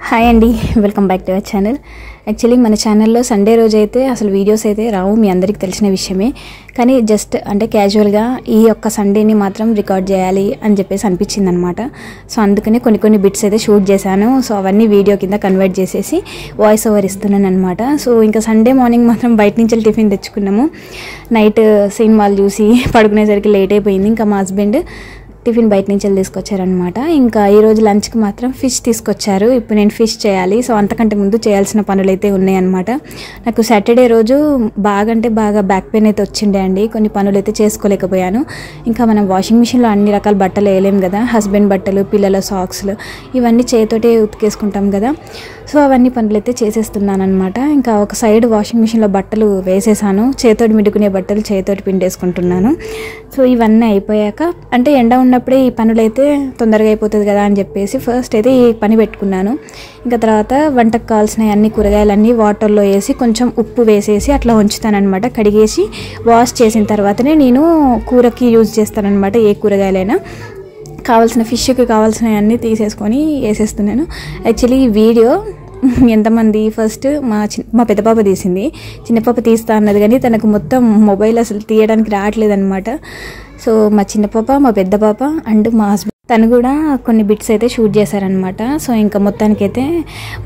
Hi అండి, welcome back to our channel. Actually మన ఛానల్లో సండే రోజు అయితే అసలు వీడియోస్ అయితే రావు, మీ అందరికీ తెలిసిన విషయమే. కానీ జస్ట్ అంటే క్యాజువల్గా ఈ ఒక్క సండేని మాత్రం రికార్డ్ చేయాలి అని చెప్పేసి అనిపించింది అనమాట. సో అందుకనే కొన్ని బిట్స్ అయితే షూట్ చేశాను. సో అవన్నీ వీడియో కింద కన్వర్ట్ చేసేసి వాయిస్ ఓవర్ ఇస్తున్నాను అనమాట. సో ఇంకా సండే మార్నింగ్ మాత్రం బయట నుంచి టిఫిన్ తెచ్చుకున్నాము. నైట్ సినిమాలు చూసి పడుకునేసరికి లేట్ అయిపోయింది. ఇంకా మా హస్బెండ్ టిఫిన్ బయట నుంచి తీసుకొచ్చారనమాట. ఇంకా ఈరోజు లంచ్కి మాత్రం ఫిష్ తీసుకొచ్చారు. ఇప్పుడు నేను ఫిష్ చేయాలి. సో అంతకంటే ముందు చేయాల్సిన పనులు అయితే ఉన్నాయన్నమాట. నాకు సాటర్డే రోజు బాగా బ్యాక్ పెయిన్ అయితే వచ్చిండే అండి. కొన్ని పనులు అయితే చేసుకోలేకపోయాను. ఇంకా మనం వాషింగ్ మిషన్లో అన్ని రకాల బట్టలు వేయలేము కదా, హస్బెండ్ బట్టలు, పిల్లల సాక్స్లు ఇవన్నీ చేతితోటే ఉతికేసుకుంటాం కదా. సో అవన్నీ పనులు అయితే చేసేస్తున్నాను అనమాట. ఇంకా ఒక సైడ్ వాషింగ్ మిషన్లో బట్టలు వేసేసాను, చేతోటి మిడుకునే బట్టలు చేతోటి పిండేసుకుంటున్నాను. సో ఇవన్నీ అయిపోయాక అంటే ఎండ ఉన్నప్పుడే ఈ పనులు అయితే తొందరగా అయిపోతుంది కదా అని చెప్పేసి ఫస్ట్ అయితే ఈ పని పెట్టుకున్నాను. ఇంకా తర్వాత వంటకు కావాల్సిన అన్ని కూరగాయలన్నీ వాటర్లో వేసి కొంచెం ఉప్పు వేసేసి అట్లా ఉంచుతానమాట. కడిగేసి వాష్ చేసిన తర్వాతనే నేను కూరకి యూజ్ చేస్తానమాట. ఏ కూరగాయలైనా కావాల్సిన ఫిష్కి కావాల్సినవన్నీ తీసేసుకొని వేసేస్తున్నాను. యాక్చువల్లీ ఈ వీడియో ఎంతమంది ఫస్ట్ మా పెద్ద పాప తీసింది, చిన్న పాప తీస్తా అన్నది కానీ తనకు మొత్తం మొబైల్ అసలు తీయడానికి రావట్లేదు అనమాట. సో మా చిన్న పాప, మా పెద్ద పాప అండ్ మా హస్బెండ్ తను కూడా కొన్ని బిట్స్ అయితే షూట్ చేశారనమాట. సో ఇంకా మొత్తానికైతే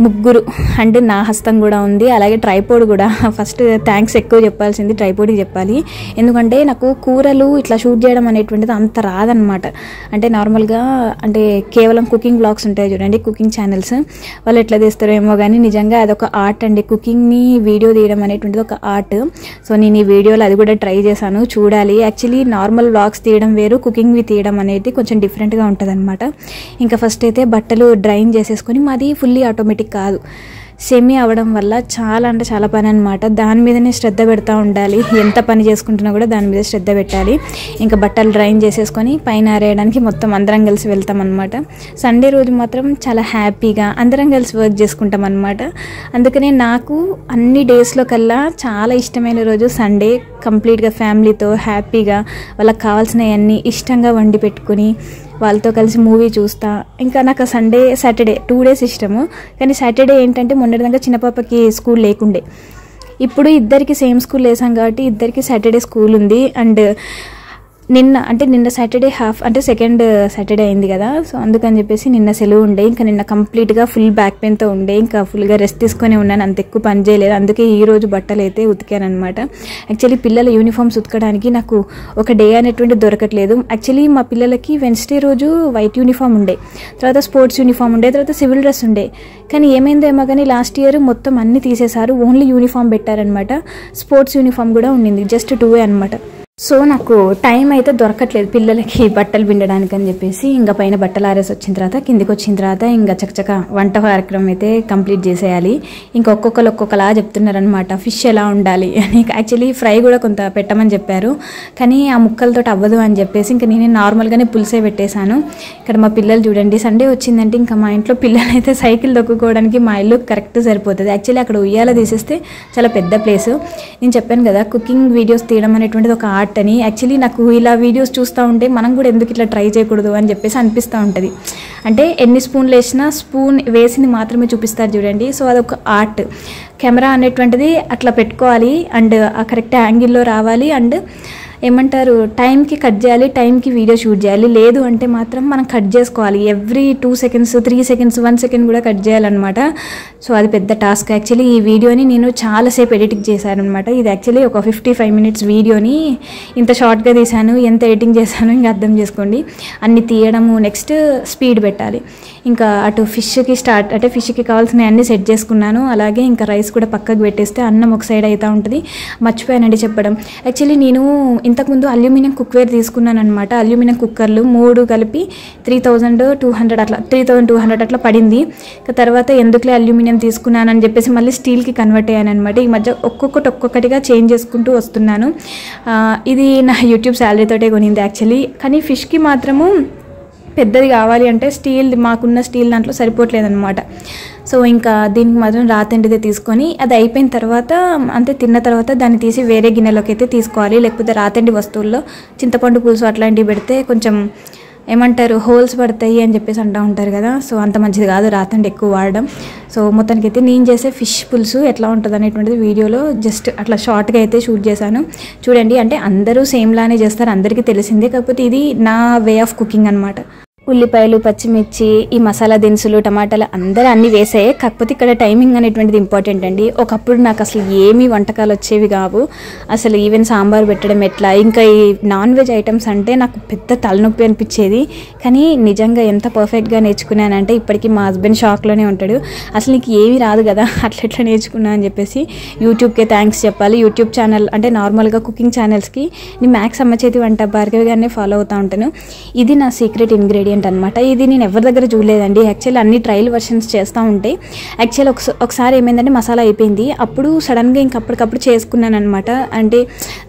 ముగ్గురు అండ్ నా హస్తం కూడా ఉంది, అలాగే ట్రైపోడ్ కూడా. ఫస్ట్ థ్యాంక్స్ ఎక్కువ చెప్పాల్సింది ట్రైపోడ్కి చెప్పాలి. ఎందుకంటే నాకు కూరలు ఇట్లా షూట్ చేయడం అనేటువంటిది అంత రాదనమాట. అంటే నార్మల్గా అంటే కేవలం కుకింగ్ బ్లాగ్స్ ఉంటాయి చూడండి, కుకింగ్ ఛానల్స్, వాళ్ళు ఎట్లా తీస్తారో ఏమో కానీ నిజంగా అదొక ఆర్ట్ అండి. కుకింగ్ని వీడియో తీయడం అనేటువంటిది ఒక ఆర్ట్. సో నేను ఈ వీడియోలో అది కూడా ట్రై చేశాను, చూడాలి. యాక్చువల్లీ నార్మల్ బ్లాగ్స్ తీయడం వేరు, కుకింగ్వి తీయడం అనేది కొంచెం డిఫరెంట్గా ఉంటుంది అనమాట. ఇంకా ఫస్ట్ అయితే బట్టలు డ్రైన్ చేసేసుకొని, మాది ఫుల్లీ ఆటోమేటిక్ కాదు, సెమీ అవ్వడం వల్ల చాలా అంటే చాలా పని అనమాట. దాని మీదనే శ్రద్ధ పెడతా ఉండాలి. ఎంత పని చేసుకుంటున్నా కూడా దాని మీద శ్రద్ధ పెట్టాలి. ఇంకా బట్టలు డ్రైన్ చేసేసుకొని పైన ఆరేయడానికి మొత్తం అందరం కలిసి వెళ్తాం అనమాట. సండే రోజు మాత్రం చాలా హ్యాపీగా అందరం కలిసి వర్క్ చేసుకుంటాం అనమాట. అందుకనే నాకు అన్ని డేస్లో కల్లా చాలా ఇష్టమైన రోజు సండే. కంప్లీట్గా ఫ్యామిలీతో హ్యాపీగా వాళ్ళకి కావాల్సినవన్నీ ఇష్టంగా వండి పెట్టుకుని వాళ్ళతో కలిసి మూవీ చూస్తా. ఇంకా నాకు సండే సాటర్డే 2 days ఇష్టము. కానీ సాటర్డే ఏంటంటే మొన్నటిదాకా చిన్న పాపకి స్కూల్ లేకుండే, ఇప్పుడు ఇద్దరికి సేమ్ స్కూల్ వేసాం కాబట్టి ఇద్దరికి సాటర్డే స్కూల్ ఉంది. అండ్ నిన్న సాటర్డే హాఫ్ అంటే సెకండ్ సాటర్డే అయింది కదా. సో అందుకని చెప్పేసి నిన్న సెలవు ఉండే. ఇంకా నిన్న కంప్లీట్గా ఫుల్ బ్యాక్ పెయిన్తో ఉండే, ఇంకా ఫుల్గా రెస్ట్ తీసుకొని ఉన్నాను, అంత ఎక్కువ పని చేయలేదు. అందుకే ఈరోజు బట్టలు అయితే ఉతికాను అనమాట. యాక్చువల్లీ పిల్లల యూనిఫామ్స్ ఉతకడానికి నాకు ఒక డే అనేటువంటి దొరకట్లేదు. యాక్చువల్లీ మా పిల్లలకి వెన్స్డే రోజు వైట్ యూనిఫామ్ ఉండే, తర్వాత స్పోర్ట్స్ యూనిఫామ్ ఉండే, తర్వాత సివిల్ డ్రెస్ ఉండే. కానీ ఏమైందేమో కానీ లాస్ట్ ఇయర్ మొత్తం అన్నీ తీసేశారు, ఓన్లీ యూనిఫామ్ పెట్టారనమాట. స్పోర్ట్స్ యూనిఫామ్ కూడా ఉండింది, జస్ట్ 2 అనమాట. సో నాకు టైం అయితే దొరకట్లేదు పిల్లలకి బట్టలు పిండడానికి అని చెప్పేసి. ఇంకా పైన బట్టలు ఆరేసి వచ్చిన తర్వాత కిందికి వచ్చిన తర్వాత ఇంకా చకచక వంట కార్యక్రమం అయితే కంప్లీట్ చేసేయాలి. ఇంకా ఒక్కొక్కలా చెప్తున్నారనమాట ఫిష్ ఎలా ఉండాలి అని. యాక్చువల్లీ ఫ్రై కూడా కొంత పెట్టమని చెప్పారు, కానీ ఆ ముక్కలతో అవ్వదు అని చెప్పేసి ఇంకా నేనే నార్మల్గానే పులుసే పెట్టేశాను. ఇక్కడ మా పిల్లలు చూడండి, సండే వచ్చిందంటే ఇంకా మా ఇంట్లో పిల్లలు అయితే సైకిల్ దొక్కుకోవడానికి మా ఇల్లు కరెక్ట్ సరిపోతుంది. యాక్చువల్లీ అక్కడ ఉయ్యాల తీసేస్తే చాలా పెద్ద ప్లేసు. నేను చెప్పాను కదా కుకింగ్ వీడియోస్ తీయడం అనేటువంటిది ఒక ఆర్ట్ అని. యాక్చువల్లీ నాకు ఇలా వీడియోస్ చూస్తూ ఉంటే మనం కూడా ఎందుకు ఇట్లా ట్రై చేయకూడదు అని చెప్పేసి అనిపిస్తూ ఉంటుంది. అంటే ఎన్ని స్పూన్లు వేసినా స్పూన్ వేసింది మాత్రమే చూపిస్తారు చూడండి. సో అదొక ఆర్ట్. కెమెరా అనేటువంటిది అట్లా పెట్టుకోవాలి అండ్ ఆ కరెక్ట్ యాంగిల్లో రావాలి అండ్ ఏమంటారు టైంకి కట్ చేయాలి, టైంకి వీడియో షూట్ చేయాలి. లేదు అంటే మాత్రం మనం కట్ చేసుకోవాలి. ఎవ్రీ 2 seconds 3 seconds 1 second కూడా కట్ చేయాలన్నమాట. సో అది పెద్ద టాస్క్. యాక్చువల్లీ ఈ వీడియోని నేను చాలాసేపు ఎడిటింగ్ చేశాను అనమాట. ఇది యాక్చువల్లీ ఒక 55 minutes వీడియోని ఇంత షార్ట్గా తీశాను. ఎంత ఎడిటింగ్ చేశాను ఇంకా అర్థం చేసుకోండి. అన్ని తీయడము, నెక్స్ట్ స్పీడ్ పెట్టాలి. ఇంకా అటు ఫిష్కి కావాల్సిన అన్నీ సెట్ చేసుకున్నాను. అలాగే ఇంకా రైస్ కూడా పక్కకు పెట్టేస్తే అన్నం ఒక సైడ్ అవుతూ ఉంటుంది. మర్చిపోయానండి చెప్పడం. యాక్చువల్లీ నేను ఇంతకుముందు అల్యూమినియం కుక్వేర్ తీసుకున్నాను అనమాట. అల్యూమినియం కుక్కర్లు 3 కలిపి 3200 అట్లా పడింది. ఇంకా తర్వాత ఎందుకులే అల్యూమినియం తీసుకున్నానని చెప్పేసి మళ్ళీ స్టీల్కి కన్వర్ట్ అయ్యాను అనమాట. ఈ మధ్య ఒక్కొక్కటిగా చేంజ్ చేసుకుంటూ వస్తున్నాను. ఇది నా యూట్యూబ్ శాలరీతోటే కొనింది యాక్చువల్లీ. కానీ ఫిష్కి మాత్రము పెద్దది కావాలి అంటే స్టీల్, మాకున్న స్టీల్ దాంట్లో సరిపోవట్లేదన్నమాట. సో ఇంకా దీనికి మాత్రం రాతండిదే తీసుకొని అది అయిపోయిన తర్వాత అంతే తిన్న తర్వాత దాన్ని తీసి వేరే గిన్నెలోకి అయితే తీసుకోవాలి. లేకపోతే రాతండి వస్తువుల్లో చింతపండు పులుసు అట్లాంటివి పెడితే కొంచెం ఏమంటారు హోల్స్ పడతాయి అని చెప్పేసి అంటూ ఉంటారు కదా. సో అంత మంచిది కాదు రాతండి ఎక్కువ వాడడం. సో మొత్తానికైతే నేను చేసే ఫిష్ పులుసు ఎట్లా ఉంటుంది అనేటువంటిది వీడియోలో జస్ట్ అట్లా షార్ట్గా అయితే షూట్ చేశాను. చూడండి, అంటే అందరూ సేమ్ లానే చేస్తారు, అందరికీ తెలిసిందే. కాకపోతే ఇది నా వే ఆఫ్ కుకింగ్ అనమాట. ఉల్లిపాయలు, పచ్చిమిర్చి, ఈ మసాలా దినుసులు, టమాటాలు అందరూ అన్నీ వేసాయి. కాకపోతే ఇక్కడ టైమింగ్ అనేటువంటిది ఇంపార్టెంట్ అండి. ఒకప్పుడు నాకు అసలు ఏమీ వంటకాలు వచ్చేవి కావు. అసలు ఈవెన్ సాంబార్ పెట్టడం ఎట్లా, ఇంకా ఈ నాన్ వెజ్ ఐటమ్స్ అంటే నాకు పెద్ద తలనొప్పి అనిపించేది. కానీ నిజంగా ఎంత పర్ఫెక్ట్గా నేర్చుకున్నానంటే ఇప్పటికీ మా హస్బెండ్ షాక్లోనే ఉంటాడు. అసలు నీకు ఏమీ రాదు కదా, అట్లా నేర్చుకున్నా అని చెప్పేసి యూట్యూబ్కే థ్యాంక్స్ చెప్పాలి. యూట్యూబ్ ఛానల్ అంటే నార్మల్గా కుకింగ్ ఛానల్స్కి నేను మ్యాక్స్ అమ్మ చేతి వంట భార్గవి గారిని ఫాలో అవుతూ ఉంటాను. ఇది నా సీక్రెట్ ఇంగ్రీడియంట్ అనమాట. ఇది నేను ఎవరి దగ్గర చూడలేదండి. యాక్చువల్లీ అన్ని ట్రయల్ వర్షన్స్ చేస్తూ ఉంటాయి. యాక్చువల్ ఒకసారి ఏమైందంటే మసాలా అయిపోయింది. అప్పుడు సడన్గా ఇంకప్పటికప్పుడు చేసుకున్నాను అనమాట. అంటే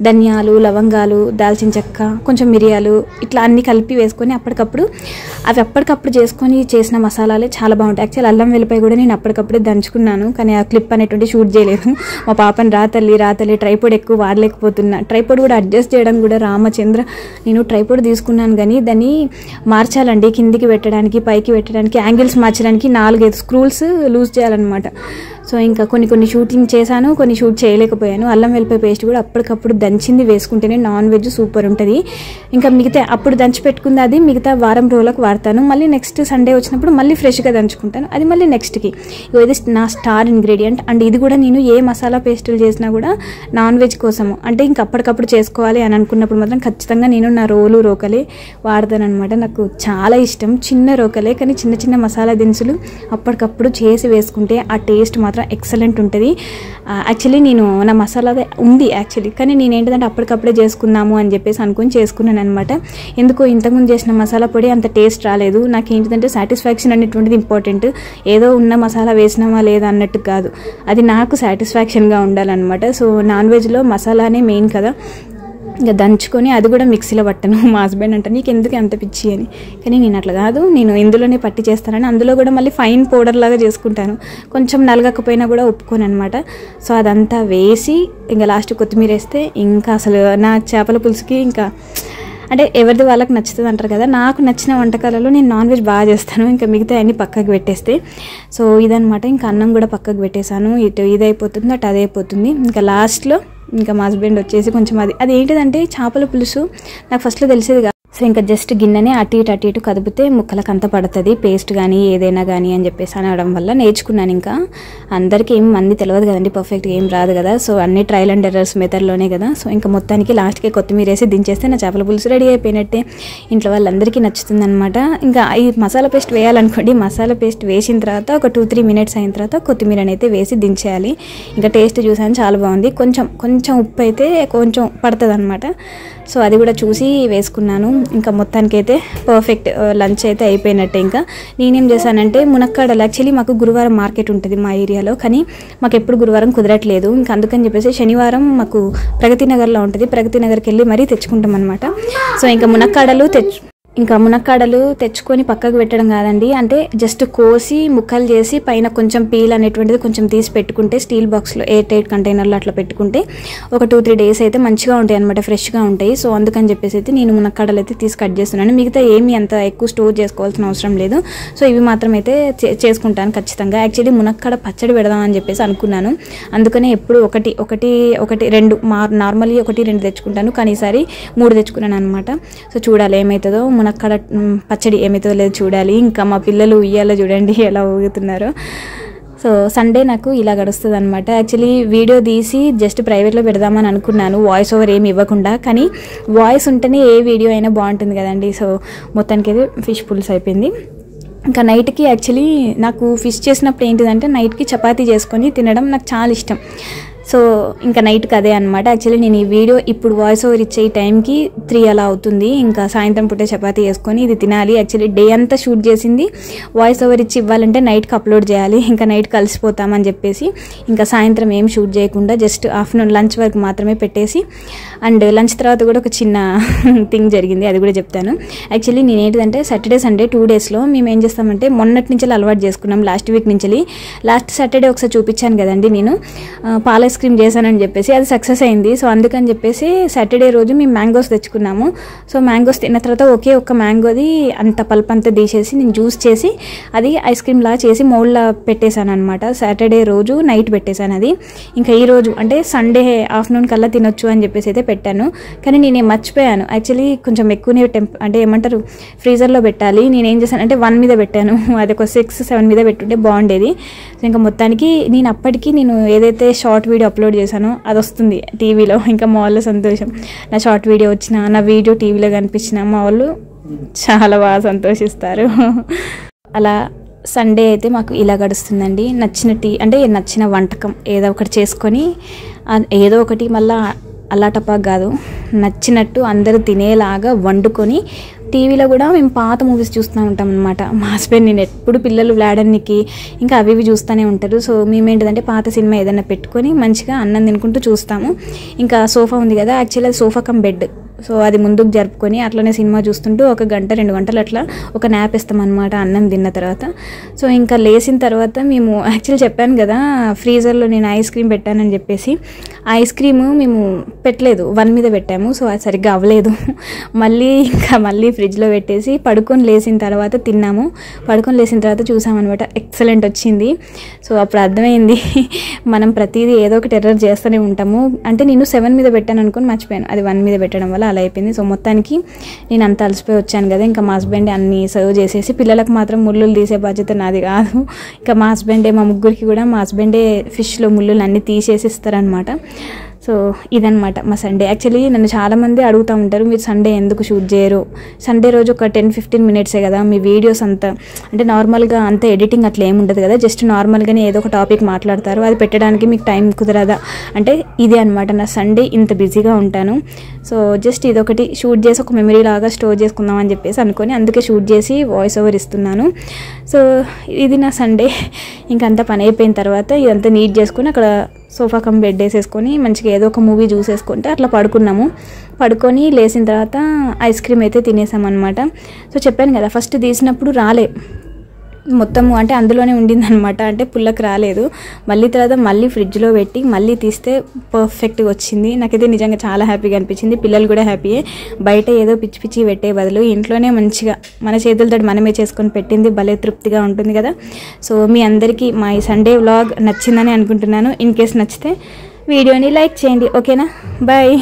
ధనియాలు, లవంగాలు, దాల్చిన చెక్క, కొంచెం మిరియాలు ఇట్లా అన్ని కలిపి వేసుకొని అప్పటికప్పుడు చేసుకొని చేసిన మసాలాలే చాలా బాగుంటాయి. యాక్చువల్ అల్లం వెల్లిపాయ కూడా నేను అప్పటికప్పుడే దంచుకున్నాను. కానీ ఆ క్లిప్ అనేటువంటి షూట్ చేయలేదు. మా పాపని రాతల్లి ట్రైపోడ్ ఎక్కువ వాడలేకపోతున్నా. ట్రైపోడ్ కూడా అడ్జస్ట్ చేయడం కూడా రామచంద్ర. నేను ట్రైపోడ్ తీసుకున్నాను కానీ దాన్ని మార్చాలండి. కిందికి పెట్టడానికి, పైకి పెట్టడానికి, యాంగిల్స్ మార్చడానికి 4-5 స్క్రూల్స్ లూజ్ చేయాలన్నమాట. సో ఇంకా కొన్ని షూటింగ్ చేశాను, కొన్ని షూట్ చేయలేకపోయాను. అల్లం వెల్లిపాయ పేస్ట్ కూడా అప్పటికప్పుడు దంచింది వేసుకుంటేనే నాన్ వెజ్ సూపర్ ఉంటుంది. ఇంకా మిగతా అప్పుడు దంచి పెట్టుకుంది అది మిగతా వారం రోజులకు వాడతాను. మళ్ళీ నెక్స్ట్ సండే వచ్చినప్పుడు మళ్ళీ ఫ్రెష్గా దంచుకుంటాను. అది మళ్ళీ నెక్స్ట్కి. ఇది నా స్టార్ ఇంగ్రీడియంట్. అండ్ ఇది కూడా నేను ఏ మసాలా పేస్టులు చేసినా కూడా నాన్ వెజ్ కోసము, అంటే ఇంక అప్పటికప్పుడు చేసుకోవాలి అని అనుకున్నప్పుడు మాత్రం ఖచ్చితంగా నేను నా రోకలే వాడతాను అనమాట. నాకు చాలా ఇష్టం చిన్న రోకలే, కానీ చిన్న మసాలా దినుసులు అప్పటికప్పుడు చేసి వేసుకుంటే ఆ టేస్ట్ మాత్రం ఎక్సలెంట్ ఉంటుంది. యాక్చువల్లీ నేను నా మసాలా ఉంది యాక్చువల్లీ, కానీ నేను ఏంటంటే అప్పటికప్పుడే చేసుకుందాము అని చెప్పేసి అనుకుని చేసుకున్నాను అనమాట. ఎందుకో ఇంతకుముందు చేసిన మసాలా పొడి అంత టేస్ట్ రాలేదు. నాకు ఏంటంటే సాటిస్ఫాక్షన్ అనేటువంటిది ఇంపార్టెంట్. ఏదో ఉన్న మసాలా వేసినామా లేదా అన్నట్టు కాదు, అది నాకు సాటిస్ఫాక్షన్గా ఉండాలన్నమాట. సో నాన్ వెజ్లో మసాలానే మెయిన్ కదా. ఇంకా దంచుకొని అది కూడా మిక్సీలో పట్టను. మా హస్బెండ్ అంటే నీకు ఎందుకు అంత పిచ్చి అని, కానీ నేను అట్లా కాదు, నేను ఇందులోనే పట్టి చేస్తానని అందులో కూడా మళ్ళీ ఫైన్ పౌడర్ లాగా చేసుకుంటాను. కొంచెం నలగకపోయినా కూడా ఒప్పుకోను అనమాట. సో అదంతా వేసి ఇంకా లాస్ట్ కొత్తిమీర వేస్తే ఇంకా అసలు నా చేపల పులుసుకి ఇంకా అంటే ఎవరిది వాళ్ళకి నచ్చుతుంది అంటారు కదా. నాకు నచ్చిన వంటకాలలో నేను నాన్ వెజ్ బాగా చేస్తాను. ఇంకా మిగతా అన్ని పక్కకు పెట్టేస్తే సో ఇదనమాట. ఇంకా అన్నం కూడా పక్కకు పెట్టేశాను. ఇటు ఇది అయిపోతుంది, అటు అది అయిపోతుంది. ఇంకా లాస్ట్లో ఇంకా మా హస్బెండ్ వచ్చేసి కొంచెం అది ఏంటిదంటే చేపల పులుసు నాకు ఫస్ట్లో తెలిసేది కాదు. సో ఇంకా జస్ట్ గిన్నెనే అటు ఇటు కదిపితే ముక్కలకు అంత పడుతుంది పేస్ట్ కానీ ఏదైనా కానీ అని చెప్పేసి అనడం వల్ల నేర్చుకున్నాను. ఇంకా అందరికీ ఏం అన్నీ తెలియదు కదండి, పర్ఫెక్ట్గా ఏం రాదు కదా. సో అన్ని ట్రయల్ అండ్ ఎర్రర్స్ మెథడ్లోనే కదా. సో ఇంకా మొత్తానికి లాస్ట్కి కొత్తిమీర వేసి దించేస్తే నా చేపల పులుసు రెడీ అయిపోయినట్టే. ఇంట్లో వాళ్ళందరికీ నచ్చుతుంది అనమాట. ఇంకా ఈ మసాలా పేస్ట్ వేయాలనుకోండి, మసాలా పేస్ట్ వేసిన తర్వాత ఒక 2-3 మినిట్స్ అయిన తర్వాత కొత్తిమీర అయితే వేసి దించేయాలి. ఇంకా టేస్ట్ చూసాను చాలా బాగుంది. కొంచెం ఉప్పు అయితే కొంచెం పడుతుంది అనమాట. సో అది కూడా చూసి వేసుకున్నాను. ఇంకా మొత్తానికైతే పర్ఫెక్ట్ లంచ్ అయితే అయిపోయినట్టే. ఇంకా నేనేం చేశానంటే మునక్కాడలు, యాక్చువల్లీ మాకు గురువారం మార్కెట్ ఉంటుంది మా ఏరియాలో, కానీ మాకు ఎప్పుడు గురువారం కుదరట్లేదు. ఇంకా అందుకని చెప్పేసి శనివారం మాకు ప్రగతి నగర్లో ఉంటుంది, ప్రగతి నగర్కి వెళ్ళి మరీ తెచ్చుకుంటాం అనమాట. సో ఇంకా మునక్కాడలు తెచ్చుకొని పక్కకు పెట్టడం కాదండి, అంటే జస్ట్ కోసి ముక్కలు చేసి పైన కొంచెం పీల్ అనేటువంటిది కొంచెం తీసి పెట్టుకుంటే స్టీల్ బాక్స్లో ఎయిర్ టైట్ కంటైనర్లో అట్లా పెట్టుకుంటే ఒక 2-3 డేస్ అయితే మంచిగా ఉంటాయి అనమాట, ఫ్రెష్గా ఉంటాయి. సో అందుకని చెప్పేసి అయితే నేను మునక్కాడలు అయితే తీసి కట్ చేస్తున్నాను. మిగతా ఏమీ అంత ఎక్కువ స్టోర్ చేసుకోవాల్సిన అవసరం లేదు. సో ఇవి మాత్రం అయితే చేసుకుంటాను ఖచ్చితంగా. యాక్చువల్లీ మునక్కాడ పచ్చడి పెడదామని చెప్పేసి అనుకున్నాను. అందుకనే ఎప్పుడు ఒకటి 2 నార్మల్లీ 1-2 తెచ్చుకుంటాను, కానీ ఈసారి 3 తెచ్చుకున్నాను అనమాట. సో చూడాలి ఏమవుతుందో, మునక్కాడ పచ్చడి ఏమవుతుందో లేదు చూడాలి. ఇంకా మా పిల్లలు ఉయ్యాలో చూడండి ఎలా ఊగుతున్నారో. సో సండే నాకు ఇలా గడుస్తుంది అనమాట. యాక్చువల్లీ వీడియో తీసి జస్ట్ ప్రైవేట్లో పెడదామని అనుకున్నాను, వాయిస్ ఓవర్ ఏమి ఇవ్వకుండా. కానీ వాయిస్ ఉంటేనే ఏ వీడియో అయినా బాగుంటుంది కదండి. సో మొత్తానికి అయితే ఫిష్ పులుసు అయిపోయింది. ఇంకా నైట్కి యాక్చువల్లీ నాకు ఫిష్ చేసినప్పుడు ఏంటిదంటే నైట్కి చపాతీ చేసుకొని తినడం నాకు చాలా ఇష్టం. సో ఇంకా నైట్కి అదే అనమాట. యాక్చువల్లీ నేను ఈ వీడియో ఇప్పుడు వాయిస్ ఓవర్ ఇచ్చే ఈ టైంకి 3 అలా అవుతుంది. ఇంకా సాయంత్రం పూటే చపాతీ చేసుకొని ఇది తినాలి. యాక్చువల్లీ డే అంతా షూట్ చేసింది వాయిస్ ఓవర్ ఇచ్చి ఇవ్వాలంటే నైట్కి అప్లోడ్ చేయాలి. ఇంకా నైట్ కలిసిపోతామని చెప్పేసి ఇంకా సాయంత్రం ఏం షూట్ చేయకుండా జస్ట్ ఆఫ్టర్నూన్ లంచ్ వరకు మాత్రమే పెట్టేసి, అండ్ లంచ్ తర్వాత కూడా ఒక చిన్న థింగ్ జరిగింది, అది కూడా చెప్తాను. యాక్చువల్లీ నేను ఏంటిదంటే సాటర్డే సండే 2 డేస్లో మేము ఏం చేస్తామంటే మొన్నటి నుంచి అలవాటు చేసుకున్నాం, లాస్ట్ వీక్ నుంచి. లాస్ట్ సాటర్డే ఒకసారి చూపించాను కదండి నేను పాలేసుకొని ఐస్ క్రీమ్ చేశానని చెప్పేసి అది సక్సెస్ అయింది. సో అందుకని చెప్పేసి సాటర్డే రోజు మేము మ్యాంగోస్ తెచ్చుకున్నాము. సో మ్యాంగోస్ తిన్న తర్వాత ఒకే ఒక్క మ్యాంగోది అంత పల్ప్ అంతా తీసేసి నేను జ్యూస్ చేసి అది ఐస్ క్రీమ్ లా చేసి మౌల్డ్లా పెట్టేశాను అనమాట. సాటర్డే రోజు నైట్ పెట్టేశాను అది. ఇంకా ఈ రోజు అంటే సండే ఆఫ్టర్నూన్ కల్లా తినొచ్చు అని చెప్పేసి అయితే పెట్టాను. కానీ నేను మర్చిపోయాను యాక్చువల్లీ, కొంచెం ఎక్కువనే అంటే ఏమంటారు ఫ్రీజర్లో పెట్టాలి. నేను ఏం చేశాను అంటే 1 మీద పెట్టాను, అది ఒక 6-7 మీద పెట్టుంటే బాగుండేది. సో ఇంకా మొత్తానికి నేను అప్పటికి ఏదైతే షార్ట్ వీడియో అప్లోడ్ చేశానో అది వస్తుంది టీవీలో. ఇంకా మా వాళ్ళు సంతోషం, నా షార్ట్ వీడియో వచ్చినా నా వీడియో టీవీలో కనిపించిన మా వాళ్ళు చాలా బాగా సంతోషిస్తారు. అలా సండే అయితే మాకు ఇలా గడుస్తుందండి. నచ్చిన వంటకం ఏదో ఒకటి చేసుకొని, ఏదో ఒకటి మళ్ళీ అలాటపా కాదు, నచ్చినట్టు అందరూ తినేలాగా వండుకొని టీవీలో కూడా మేము పాత మూవీస్ చూస్తూ ఉంటాం అనమాట. మా హస్బెండ్ నేను ఎప్పుడు పిల్లలు వ్లాడనికి ఇంకా అవి చూస్తూనే ఉంటారు. సో మేమేంటిదంటే పాత సినిమా ఏదైనా పెట్టుకొని మంచిగా అన్నం తినుకుంటూ చూస్తాము. ఇంకా సోఫా ఉంది కదా, యాక్చువల్లీ అది సోఫా కమ్ బెడ్. సో అది ముందుకు జరుపుకొని అట్లనే సినిమా చూస్తుంటూ 1 గంట 2 గంటలు అట్లా ఒక న్యాప్ ఇస్తాం అనమాట అన్నం తిన్న తర్వాత. సో ఇంకా లేచిన తర్వాత మేము యాక్చువల్లీ చెప్పాను కదా ఫ్రీజర్లో నేను ఐస్ క్రీమ్ పెట్టానని చెప్పేసి, ఐస్ క్రీమ్ మేము పెట్టలేదు, 1 మీద పెట్టాము. సో అది సరిగ్గా అవ్వలేదు. మళ్ళీ ఫ్రిడ్జ్లో పెట్టేసి పడుకొని లేచిన తర్వాత తిన్నాము. పడుకొని లేచిన తర్వాత చూసామన్నమాట, ఎక్సలెంట్ వచ్చింది. సో అప్పుడు అర్థమైంది మనం ప్రతిదీ ఏదో ఒకటి ఎర్రర్ చేస్తూనే ఉంటాము. అంటే నేను 7 మీద పెట్టాను అనుకుని మర్చిపోయాను, అది 1 మీద పెట్టడం వల్ల అలా అయిపోయింది. సో మొత్తానికి నేను అంత అలసిపోయి వచ్చాను కదా, ఇంకా మా హస్బెండ్ అన్నీ సర్వ్ చేసేసి, పిల్లలకు మాత్రం ముళ్ళులు తీసే బాధ్యత నాది కాదు. ఇంకా మా ముగ్గురికి కూడా మా హస్బెండే ఫిష్లో ముళ్ళులు అన్నీ తీసేసి ఇస్తారనమాట. సో ఇదనమాట మా సండే. యాక్చువల్లీ నన్ను చాలామంది అడుగుతూ ఉంటారు, మీరు సండే ఎందుకు షూట్ చేయరు? సండే రోజు ఒక 10-15 మినిట్సే కదా మీ వీడియోస్ అంతా, అంటే నార్మల్గా అంత ఎడిటింగ్ అట్లా ఏమి ఉండదు కదా, జస్ట్ నార్మల్గానే ఏదో ఒక టాపిక్ మాట్లాడతారు, అది పెట్టడానికి మీకు టైం కుదరదా అంటే ఇదే అనమాట నా సండే. ఇంత బిజీగా ఉంటాను. సో జస్ట్ ఇదొకటి షూట్ చేసి ఒక మెమరీ లాగా స్టోర్ చేసుకుందాం అని చెప్పేసి అనుకొని అందుకే షూట్ చేసి వాయిస్ ఓవర్ ఇస్తున్నాను. సో ఇది నా సండే. ఇంకంతా పని అయిపోయిన తర్వాత ఇదంతా నీట్ చేసుకుని అక్కడ సోఫా కమ్ బెడ్ వేసేసుకొని మంచిగా ఏదో ఒక మూవీ చూసేసుకుంటే అట్లా పడుకొని లేచిన తర్వాత ఐస్ క్రీమ్ అయితే తినేసామన్నమాట. సో చెప్పాను కదా ఫస్ట్ తీసినప్పుడు రాలే మొత్తము, అంటే అందులోనే ఉండిందనమాట, అంటే పుల్లకి రాలేదు. మళ్ళీ ఫ్రిడ్జ్లో పెట్టి మళ్ళీ తీస్తే పర్ఫెక్ట్గా వచ్చింది. నాకైతే నిజంగా చాలా హ్యాపీగా అనిపించింది. పిల్లలు కూడా హ్యాపీయే. బయట ఏదో పిచ్చి పెట్టే బదులు ఇంట్లోనే మంచిగా మన చేతులతో మనమే చేసుకొని పెట్టింది భలే తృప్తిగా ఉంటుంది కదా. సో మీ అందరికీ మా ఈ సండే వ్లాగ్ నచ్చిందని అనుకుంటున్నాను. ఇన్ కేస్ నచ్చితే వీడియోని లైక్ చేయండి. ఓకేనా, బాయ్.